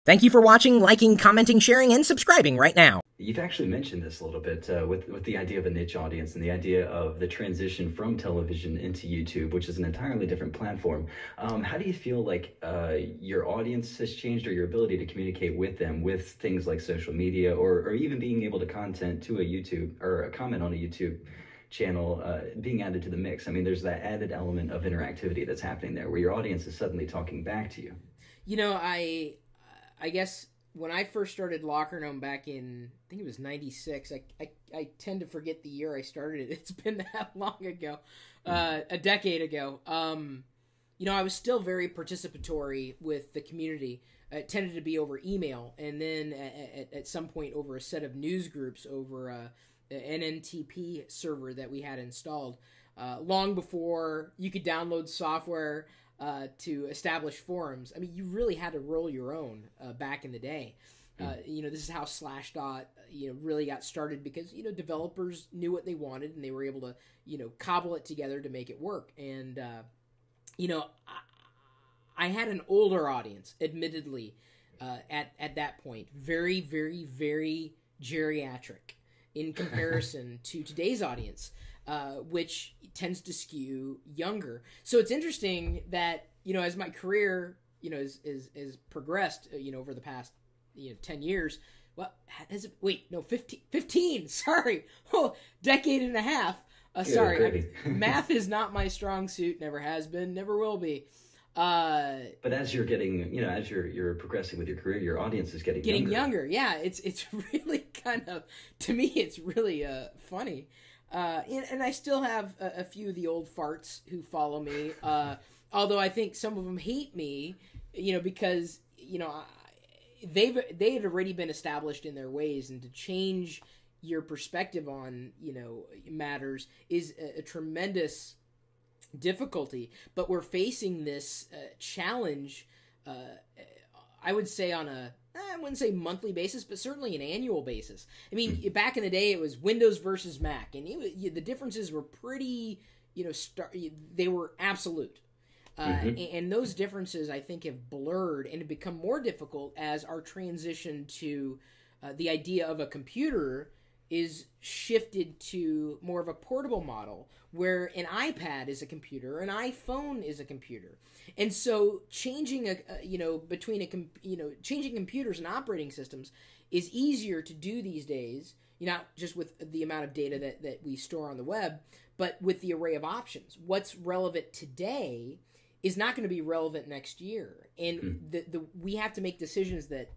Thank you for watching, liking, commenting, sharing, and subscribing right now. You've actually mentioned this a little bit with the idea of a niche audience and the idea of the transition from television into YouTube, which is an entirely different platform. How do you feel like your audience has changed, or your ability to communicate with them with things like social media, or even being able to content to a YouTube or a comment on a YouTube channel being added to the mix? I mean, there's that added element of interactivity that's happening there where your audience is suddenly talking back to you. You know, I guess when I first started Locker Gnome back in, I think it was 96, I tend to forget the year I started it. It's been that long ago, a decade ago. You know, I was still very participatory with the community. It tended to be over email, and then at some point over a set of news groups over an NNTP server that we had installed, long before you could download software to establish forums. I mean, you really had to roll your own back in the day. You know, this is how Slashdot, really got started, because, developers knew what they wanted and they were able to, cobble it together to make it work. And, I had an older audience, admittedly, at that point. Very, very, very geriatric in comparison to today's audience. Which tends to skew younger. So it's interesting that, as my career, is progressed, over the past, 10 years, well, has it, wait, no, 15, sorry, decade and a half. Sorry, math is not my strong suit, never has been, never will be. But as you're getting, as you're progressing with your career, your audience is getting younger. Yeah, it's really kind of, to me, it's really funny. And I still have a few of the old farts who follow me, although I think some of them hate me, because, they had already been established in their ways, and to change your perspective on, matters is a tremendous difficulty. But we're facing this challenge, I would say on I wouldn't say monthly basis, but certainly an annual basis. I mean, back in the day, it was Windows versus Mac, and the differences were pretty, they were absolute. And those differences, I think, have blurred and have become more difficult as our transition to the idea of a computer is shifted to more of a portable model, where an iPad is a computer, an iPhone is a computer. And so changing changing computers and operating systems is easier to do these days, not just with the amount of data that we store on the web, but with the array of options. What's relevant today is not going to be relevant next year. And we have to make decisions that,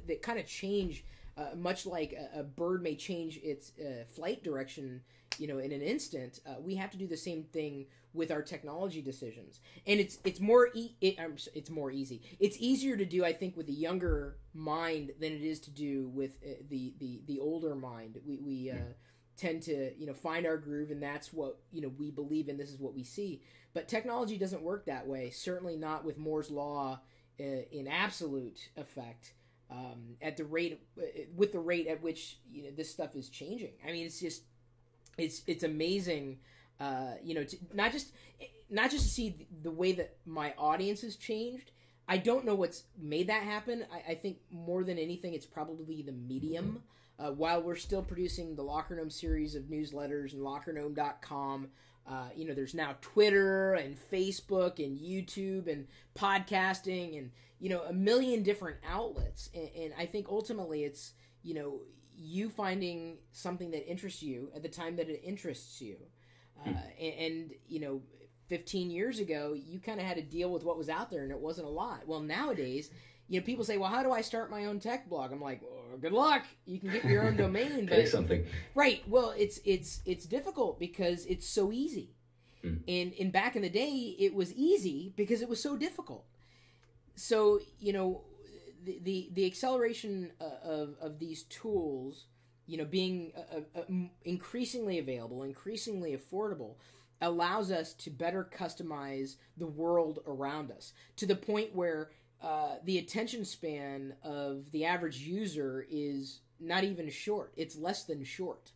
that kind of change, much like a bird may change its flight direction, in an instant. We have to do the same thing with our technology decisions, and it's more easy. It's easier to do, I think, with a younger mind than it is to do with the older mind. We tend to find our groove, and that's what we believe in. This is what we see. But technology doesn't work that way. Certainly not with Moore's law in absolute effect. At the rate at which this stuff is changing. I mean, it's just it's amazing. To not just to see the way that my audience has changed. I don't know what's made that happen. I think more than anything, it's probably the medium. While we're still producing the Locker Gnome series of newsletters and LockerGnome.com, there's now Twitter and Facebook and YouTube and podcasting and a million different outlets. And I think ultimately it's you finding something that interests you at the time that it interests you. And 15 years ago, you kind of had to deal with what was out there, and it wasn't a lot. Well, nowadays, people say, well, how do I start my own tech blog? I'm like, well, good luck. You can get your own domain. Pick something. Right. Well, it's difficult because it's so easy. And back in the day, it was easy because it was so difficult. So, the acceleration of these tools, being increasingly available, increasingly affordable, allows us to better customize the world around us, to the point where the attention span of the average user is not even short. It's less than short.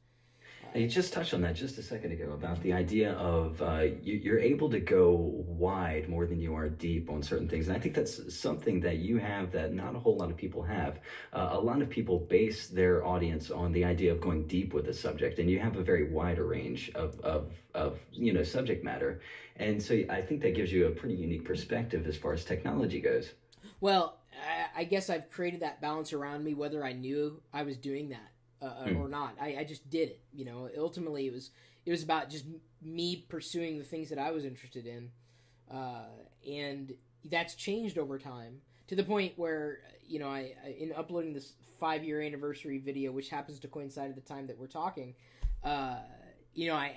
You just touched on that just a second ago about the idea of you're able to go wide more than you are deep on certain things. And I think that's something that you have that not a whole lot of people have. A lot of people base their audience on the idea of going deep with a subject, and you have a very wider range of subject matter. And so I think that gives you a pretty unique perspective as far as technology goes. Well, I guess I've created that balance around me, whether I knew I was doing that. Or not. I just did it. Ultimately it was about just me pursuing the things that I was interested in, and that's changed over time to the point where I in uploading this 5-year anniversary video, which happens to coincide at the time that we're talking, I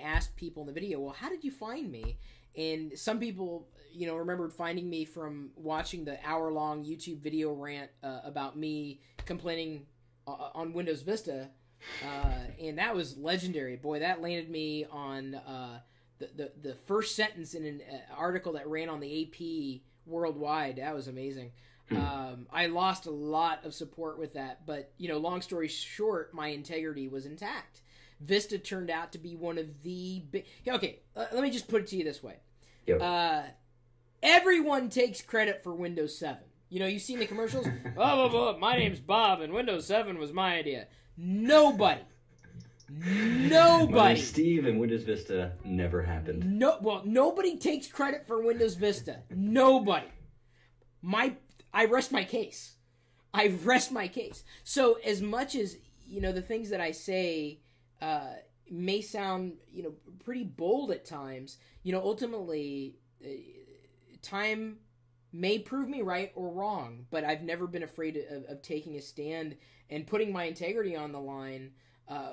asked people in the video, well, how did you find me? And some people remembered finding me from watching the hour-long YouTube video rant about me complaining on Windows Vista, and that was legendary. Boy, that landed me on the first sentence in an article that ran on the AP worldwide. That was amazing. I lost a lot of support with that, but long story short, my integrity was intact. Vista turned out to be one of the big... Okay, let me just put it to you this way. Yep. Everyone takes credit for Windows 7. You've seen the commercials. Oh, my name's Bob, and Windows 7 was my idea. Nobody. My name's Steve, and Windows Vista never happened. Nobody takes credit for Windows Vista. Nobody. I rest my case. So as much as the things that I say may sound pretty bold at times, ultimately time may prove me right or wrong, but I've never been afraid of taking a stand and putting my integrity on the line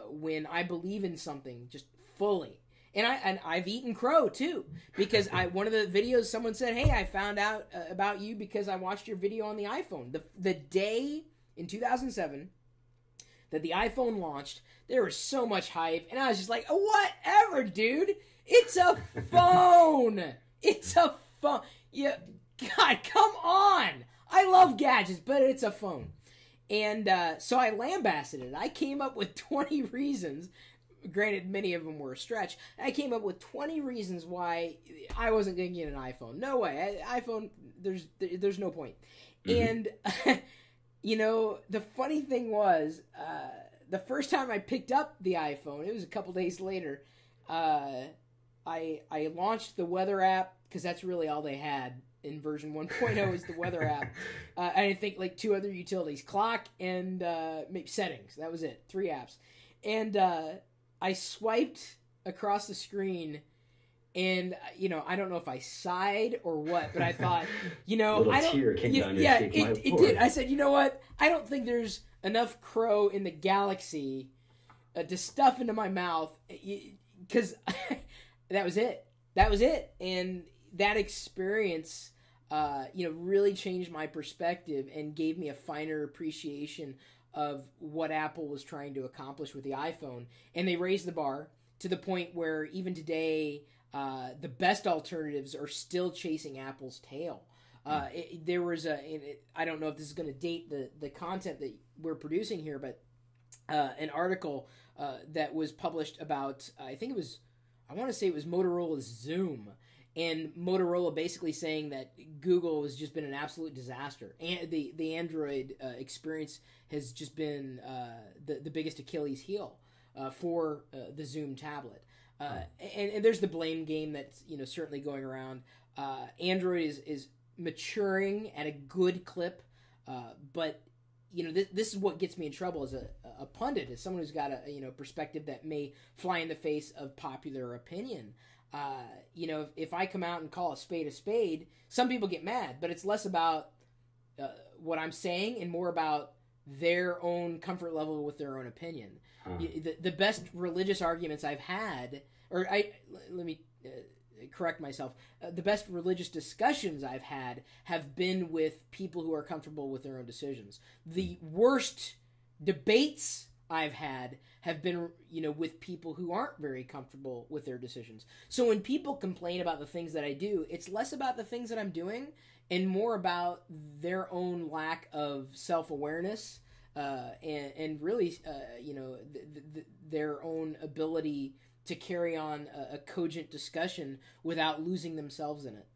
when I believe in something just fully. And I've eaten crow too, because one of the videos someone said, "Hey, I found out about you because I watched your video on the iPhone." The day in 2007 that the iPhone launched, there was so much hype, and I was just like, "Whatever, dude. It's a phone. It's a phone." Yeah. God, come on! I love gadgets, but it's a phone. And so I lambasted it. I came up with 20 reasons. Granted, many of them were a stretch. I came up with 20 reasons why I wasn't going to get an iPhone. No way. iPhone, there's no point. Mm-hmm. And, the funny thing was, the first time I picked up the iPhone, it was a couple days later, I launched the weather app, because that's really all they had. In version 1.0 is the weather app. I think like 2 other utilities, clock and maybe settings. That was it. 3 apps. And I swiped across the screen, and I don't know if I sighed or what, but I thought, tear came down your cheek. It did. I said, you know what? I don't think there's enough crow in the galaxy to stuff into my mouth, because that was it. And that experience, really changed my perspective and gave me a finer appreciation of what Apple was trying to accomplish with the iPhone. And they raised the bar to the point where even today, the best alternatives are still chasing Apple's tail. There was I don't know if this is going to date the content that we're producing here, but an article that was published about, I want to say it was Motorola's Zoom. And Motorola basically saying that Google has just been an absolute disaster. And the Android experience has just been the biggest Achilles heel for the Zoom tablet. And there's the blame game that's certainly going around. Android is maturing at a good clip, but this is what gets me in trouble as a pundit, as someone who's got a perspective that may fly in the face of popular opinion. If I come out and call a spade, some people get mad, but it's less about what I'm saying and more about their own comfort level with their own opinion. The best religious arguments I've had, let me correct myself, the best religious discussions I've had have been with people who are comfortable with their own decisions. The worst debates I've had have been, with people who aren't very comfortable with their decisions. So when people complain about the things that I do, it's less about the things that I'm doing and more about their own lack of self-awareness and really, their own ability to carry on a cogent discussion without losing themselves in it.